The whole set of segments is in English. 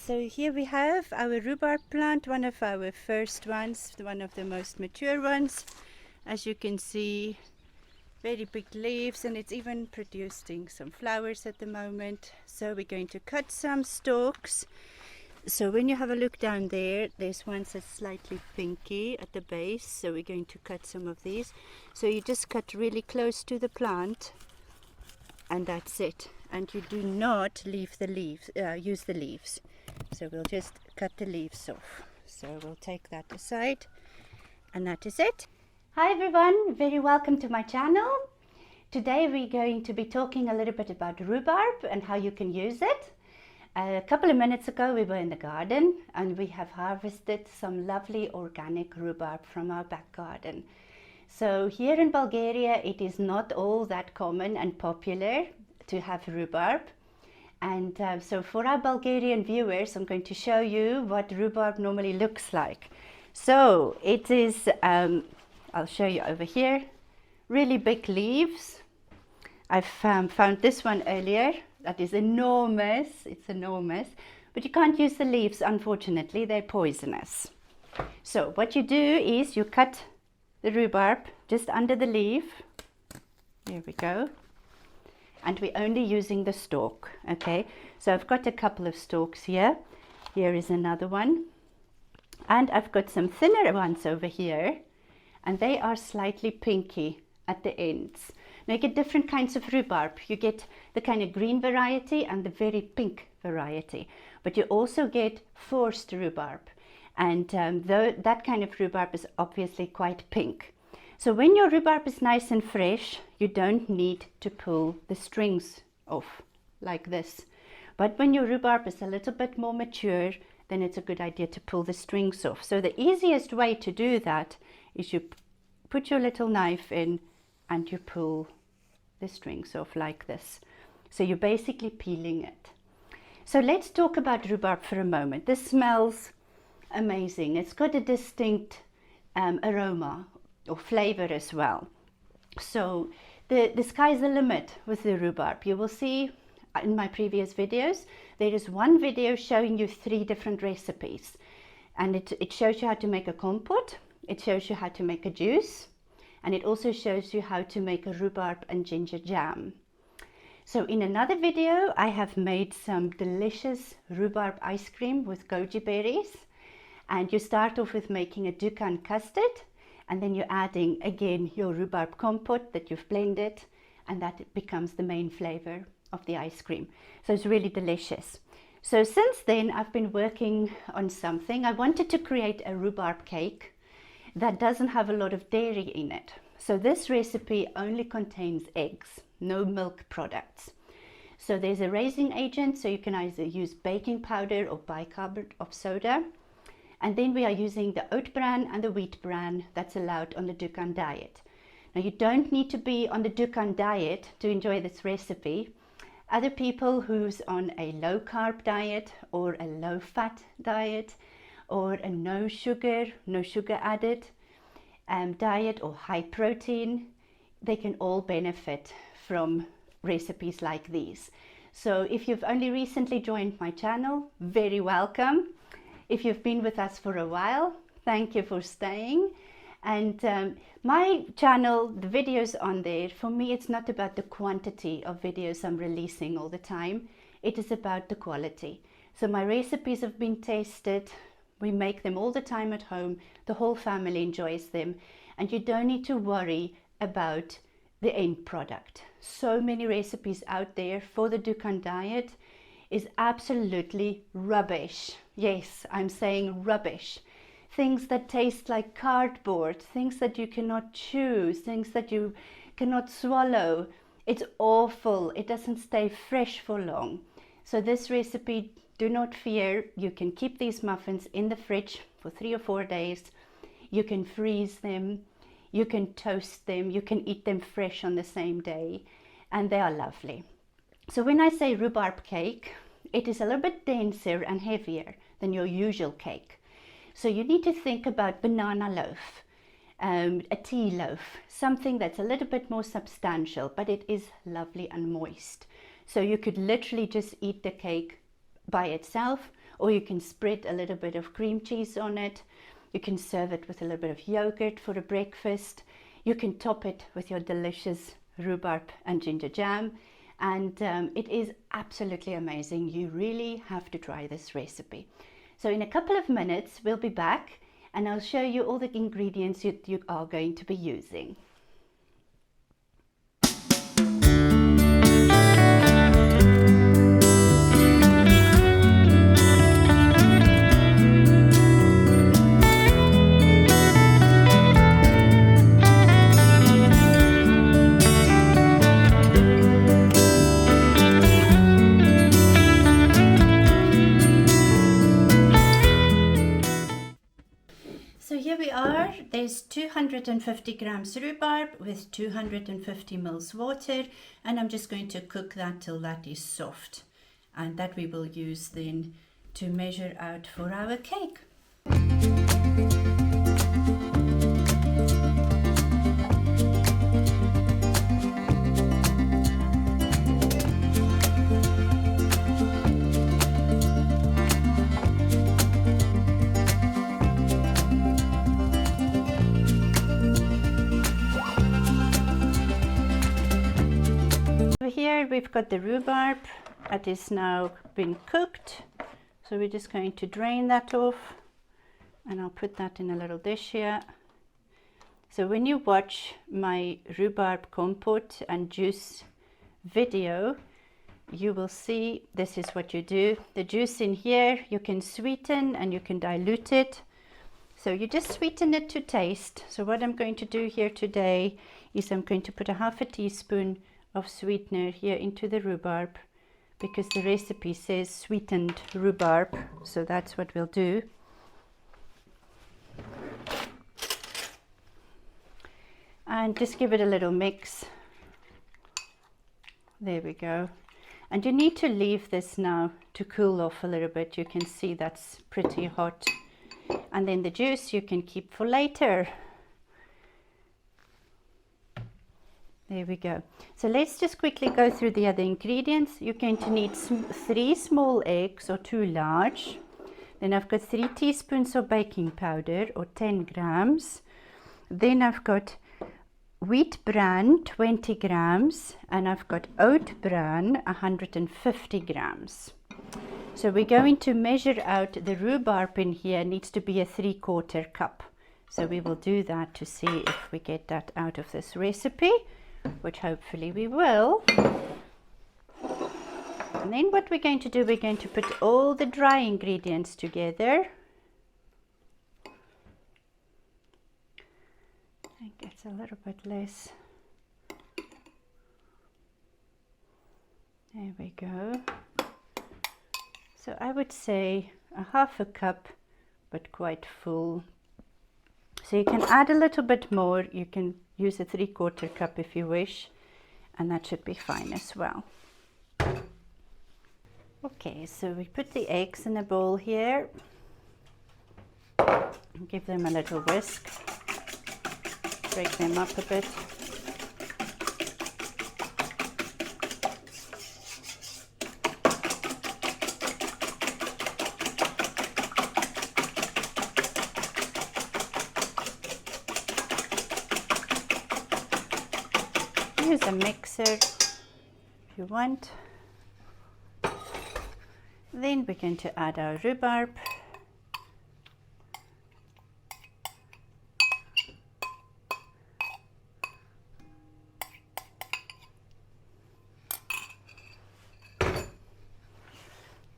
So here we have our rhubarb plant, one of our first ones, one of the most mature ones. As you can see, very big leaves, and it's even producing some flowers at the moment. So we're going to cut some stalks. So when you have a look down there, there's one that's slightly pinky at the base, so we're going to cut some of these. So you just cut really close to the plant, and that's it. And you do not leave the leaves, use the leaves. So we'll just cut the leaves off. So we'll take that aside, and that is it. Hi everyone, very welcome to my channel. Today we're going to be talking a little bit about rhubarb and how you can use it. A couple of minutes ago we were in the garden and we have harvested some lovely organic rhubarb from our back garden. So here in Bulgaria it is not all that common and popular to have rhubarb. And so for our Bulgarian viewers, I'm going to show you what rhubarb normally looks like. So it is, I'll show you over here, really big leaves. I've found this one earlier. That is enormous. It's enormous. But you can't use the leaves, unfortunately. They're poisonous. So what you do is you cut the rhubarb just under the leaf. There we go. And we're only using the stalk, okay? So I've got a couple of stalks here. Here is another one. And I've got some thinner ones over here. And they are slightly pinky at the ends. Now you get different kinds of rhubarb. You get the kind of green variety and the very pink variety. But you also get forced rhubarb. And that kind of rhubarb is obviously quite pink. So when your rhubarb is nice and fresh, you don't need to pull the strings off like this. But when your rhubarb is a little bit more mature, then it's a good idea to pull the strings off. So the easiest way to do that is you put your little knife in and you pull the strings off like this. So you're basically peeling it. So let's talk about rhubarb for a moment. This smells amazing. It's got a distinct aroma or flavor as well. So the sky's the limit with the rhubarb. You will see in my previous videos, there is one video showing you 3 different recipes. And it shows you how to make a compote, it shows you how to make a juice, and it also shows you how to make a rhubarb and ginger jam. So in another video, I have made some delicious rhubarb ice cream with goji berries. And you start off with making a Dukan custard, and then you're adding again your rhubarb compote that you've blended, and that becomes the main flavor of the ice cream. So it's really delicious. So since then I've been working on something. I wanted to create a rhubarb cake that doesn't have a lot of dairy in it. So this recipe only contains eggs, no milk products. So there's a raising agent, so you can either use baking powder or bicarbonate of soda. And then we are using the oat bran and the wheat bran that's allowed on the Dukan diet. Now you don't need to be on the Dukan diet to enjoy this recipe. Other people who's on a low carb diet or a low fat diet or a no sugar added diet or high protein, they can all benefit from recipes like these. So if you've only recently joined my channel, very welcome. If you've been with us for a while, thank you for staying. And my channel, the videos on there, for me it's not about the quantity of videos I'm releasing all the time. It is about the quality. So my recipes have been tested. We make them all the time at home. The whole family enjoys them. And you don't need to worry about the end product. So many recipes out there for the Dukan diet is absolutely rubbish. Yes, I'm saying rubbish. Things that taste like cardboard, things that you cannot chew, things that you cannot swallow. It's awful. It doesn't stay fresh for long. So this recipe, do not fear. You can keep these muffins in the fridge for 3 or 4 days. You can freeze them. You can toast them. You can eat them fresh on the same day. And they are lovely. So when I say rhubarb cake, it is a little bit denser and heavier than your usual cake. So you need to think about banana loaf, a tea loaf, something that's a little bit more substantial, but it is lovely and moist. So you could literally just eat the cake by itself, or you can spread a little bit of cream cheese on it. You can serve it with a little bit of yogurt for a breakfast. You can top it with your delicious rhubarb and ginger jam, and it is absolutely amazing. You really have to try this recipe. So in a couple of minutes we'll be back and I'll show you all the ingredients you are going to be using. So here we are. There's 250 grams rhubarb with 250 ml water, and I'm just going to cook that till that is soft, and that we will use then to measure out for our cake. Here we've got the rhubarb that is now been cooked, so we're just going to drain that off, and I'll put that in a little dish here. So when you watch my rhubarb compote and juice video, you will see this is what you do. The juice in here you can sweeten and you can dilute it, so you just sweeten it to taste. So what I'm going to do here today is I'm going to put a half a teaspoon of sweetener here into the rhubarb, because the recipe says sweetened rhubarb, so that's what we'll do. And just give it a little mix. There we go. And you need to leave this now to cool off a little bit. You can see that's pretty hot, and then the juice you can keep for later. There we go. So let's just quickly go through the other ingredients. You're going to need 3 small eggs or 2 large. Then I've got 3 teaspoons of baking powder or 10 grams. Then I've got wheat bran 20 grams, and I've got oat bran 150 grams. So we're going to measure out the rhubarb in here. Needs to be a 3/4 cup. So we will do that to see if we get that out of this recipe, which hopefully we will. And then what we're going to do, we're going to put all the dry ingredients together. I think it's a little bit less. There we go. So I would say a half a cup, but quite full. So you can add a little bit more. You can use a 3/4 cup if you wish, and that should be fine as well. Okay, so we put the eggs in a bowl here. Give them a little whisk. Break them up a bit. Use a mixer if you want. Then we're going to add our rhubarb.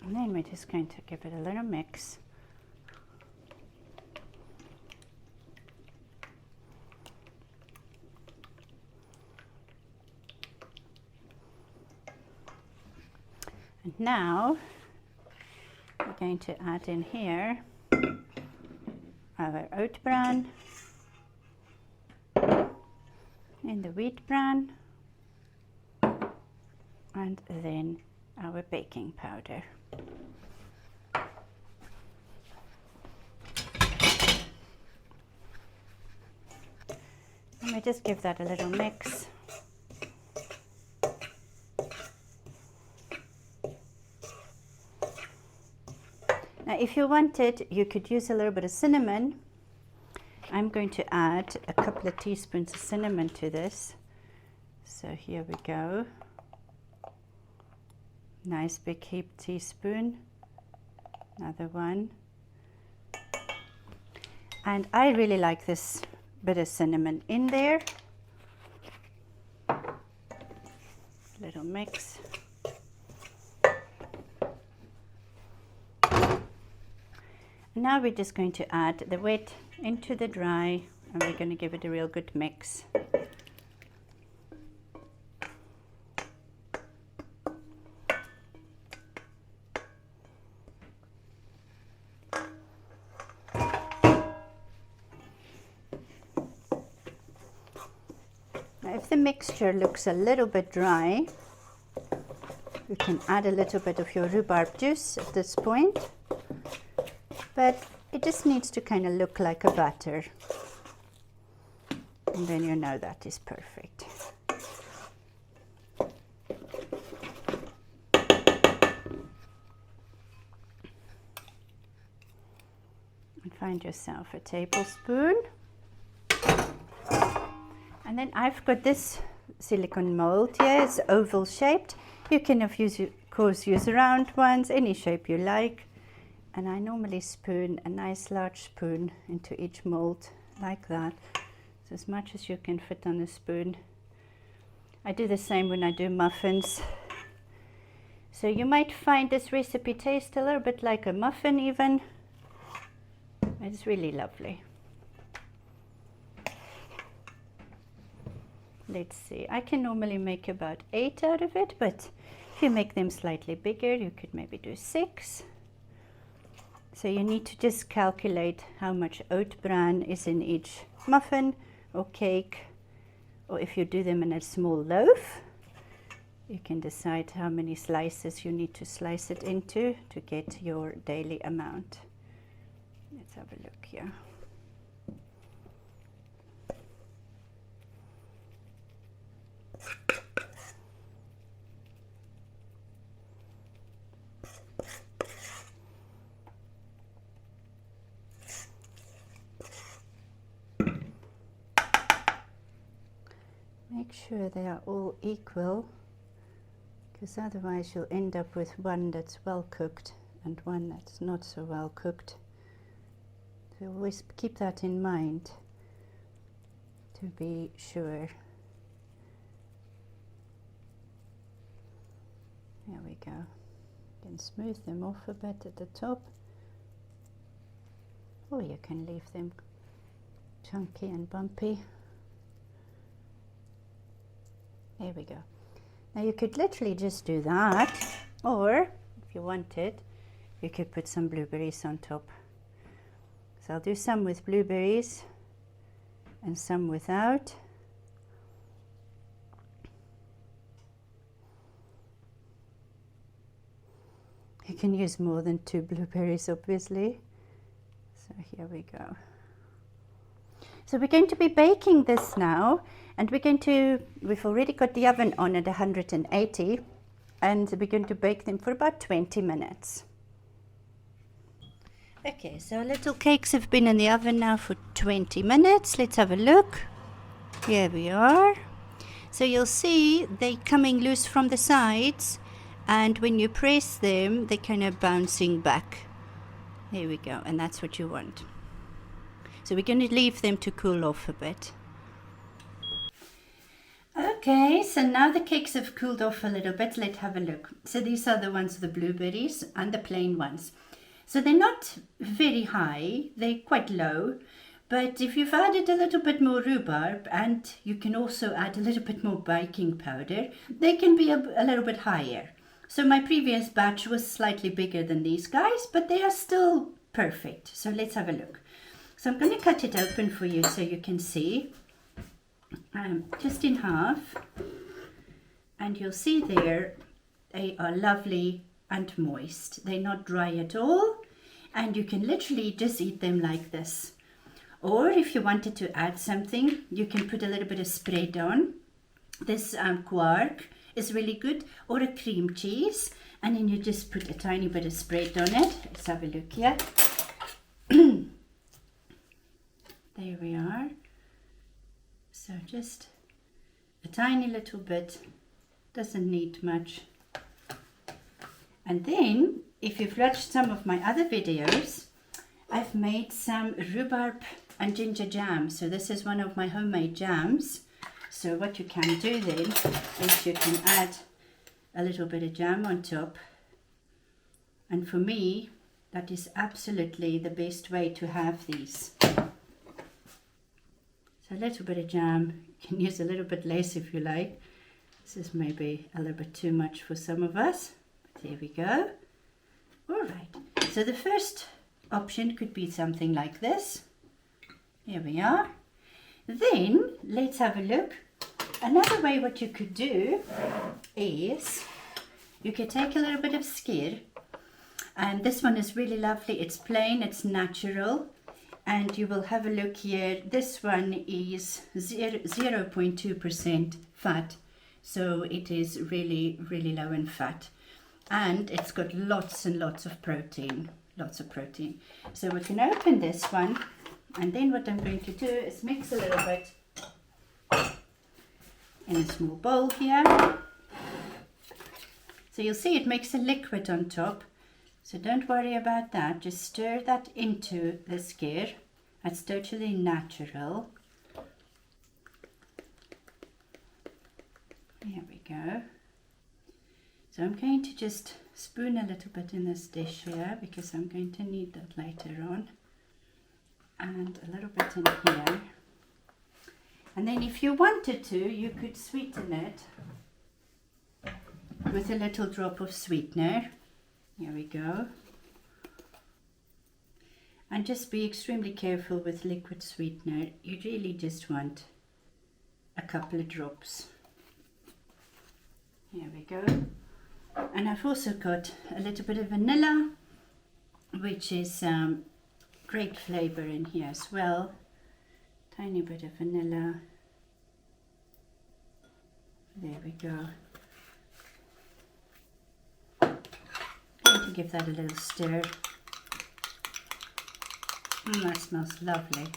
And then we're just going to give it a little mix. And now we're going to add in here our oat bran and the wheat bran, and then our baking powder. And we just give that a little mix. Now if you wanted, you could use a little bit of cinnamon. I'm going to add a couple of teaspoons of cinnamon to this. So here we go. Nice big heaped teaspoon. Another one. And I really like this bit of cinnamon in there. Little mix. Now we're just going to add the wet into the dry, and we're going to give it a real good mix. Now if the mixture looks a little bit dry, you can add a little bit of your rhubarb juice at this point. But it just needs to kind of look like a batter. And then you know that is perfect. And find yourself a tablespoon. And then I've got this silicone mold here. It's oval shaped. You can of course use round ones, any shape you like. And I normally spoon a nice large spoon into each mold like that. So as much as you can fit on a spoon. I do the same when I do muffins. So you might find this recipe taste a little bit like a muffin even. It's really lovely. Let's see, I can normally make about 8 out of it, but if you make them slightly bigger, you could maybe do 6. So you need to just calculate how much oat bran is in each muffin or cake, or if you do them in a small loaf, you can decide how many slices you need to slice it into to get your daily amount. Let's have a look here. Make sure they are all equal, because otherwise you'll end up with one that's well cooked and one that's not so well cooked. So always keep that in mind to be sure. There we go. You can smooth them off a bit at the top, or you can leave them chunky and bumpy. There we go. Now you could literally just do that, or if you wanted, you could put some blueberries on top. So I'll do some with blueberries and some without. You can use more than 2 blueberries, obviously. So here we go. So we're going to be baking this now, and we've already got the oven on at 180, and we're going to bake them for about 20 minutes. Okay, so our little cakes have been in the oven now for 20 minutes. Let's have a look. Here we are. So you'll see they're coming loose from the sides, and when you press them, they're kind of bouncing back. There we go, and that's what you want. So we're going to leave them to cool off a bit. Okay, so now the cakes have cooled off a little bit. Let's have a look. So these are the ones, the blueberries and the plain ones. So they're not very high, they're quite low. But if you've added a little bit more rhubarb, and you can also add a little bit more baking powder, they can be a little bit higher. So my previous batch was slightly bigger than these guys, but they are still perfect. So let's have a look. So I'm going to cut it open for you so you can see, just in half, and you'll see there they are lovely and moist. They're not dry at all, and you can literally just eat them like this. Or if you wanted to add something, you can put a little bit of spread on. This quark is really good, or a cream cheese, and then you just put a tiny bit of spread on it. Let's have a look here. There we are. So just a tiny little bit, doesn't need much. And then, if you've watched some of my other videos, I've made some rhubarb and ginger jam. So this is one of my homemade jams. So what you can do then is you can add a little bit of jam on top. And for me, that is absolutely the best way to have these. So a little bit of jam, you can use a little bit less if you like. This is maybe a little bit too much for some of us. But there we go. All right, so the first option could be something like this. Here we are. Then let's have a look. Another way what you could do is you could take a little bit of Skyr, and this one is really lovely. It's plain, it's natural, and you will have a look here. This one is 0.2% fat, so it is really, really low in fat, and it's got lots and lots of protein. So we can open this one, and then what I'm going to do is mix a little bit in a small bowl here. So you'll see it makes a liquid on top, so don't worry about that. Just stir that into the Skyr. It's totally natural. There we go. So I'm going to just spoon a little bit in this dish here, because I'm going to need that later on, and a little bit in here. And then if you wanted to, you could sweeten it with a little drop of sweetener. Here we go. And just be extremely careful with liquid sweetener. You really just want a couple of drops. Here we go. And I've also got a little bit of vanilla, which is great flavor in here as well. Tiny bit of vanilla. There we go. Going to give that a little stir. That smells lovely.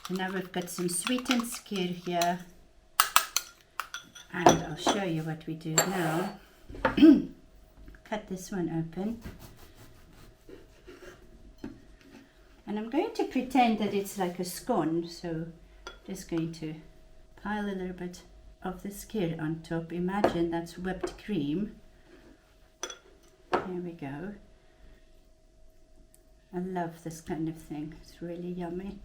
So now we've got some sweetened Skyr here, and I'll show you what we do now. Cut this one open, and I'm going to pretend that it's like a scone, so just going to pile a little bit of the Skyr on top. Imagine that's whipped cream. There we go. I love this kind of thing, it's really yummy.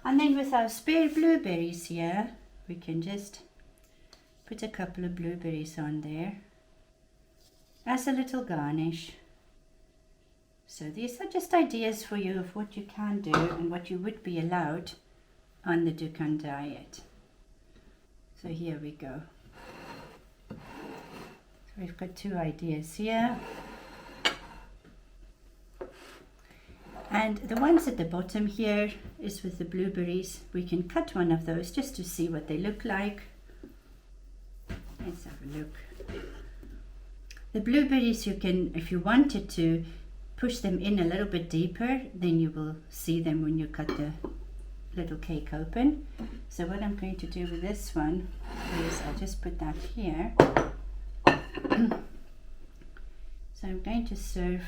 And then with our spare blueberries here, we can just put a couple of blueberries on there as a little garnish. So these are just ideas for you of what you can do and what you would be allowed on the Dukan diet. So here we go. So we've got two ideas here. And the ones at the bottom here is with the blueberries. We can cut one of those just to see what they look like. Let's have a look. The blueberries, you can, if you wanted to, push them in a little bit deeper, then you will see them when you cut the little cake open. So what I'm going to do with this one is I'll just put that here. So I'm going to serve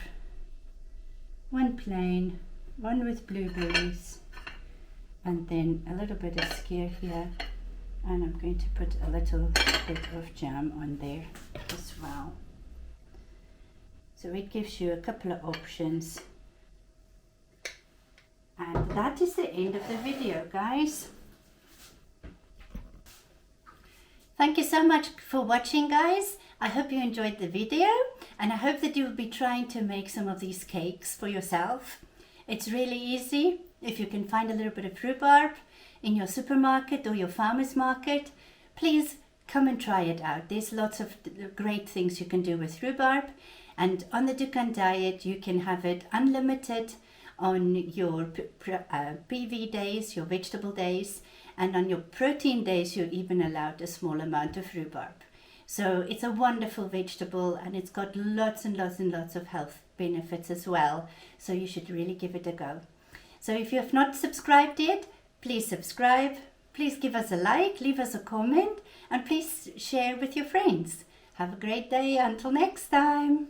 one plain, one with blueberries, and then a little bit of Skyr here, and I'm going to put a little bit of jam on there as well. So it gives you a couple of options. And that is the end of the video, guys. Thank you so much for watching, guys. I hope you enjoyed the video, and I hope that you will be trying to make some of these cakes for yourself. It's really easy. If you can find a little bit of rhubarb in your supermarket or your farmer's market, please come and try it out. There's lots of great things you can do with rhubarb, and on the Dukan diet you can have it unlimited on your PV days, your vegetable days, And on your protein days, you're even allowed a small amount of rhubarb. So it's a wonderful vegetable, and it's got lots and lots and lots of health benefits as well. So you should really give it a go. So if you have not subscribed yet, please subscribe. Please give us a like, leave us a comment, and please share with your friends. Have a great day. Until next time.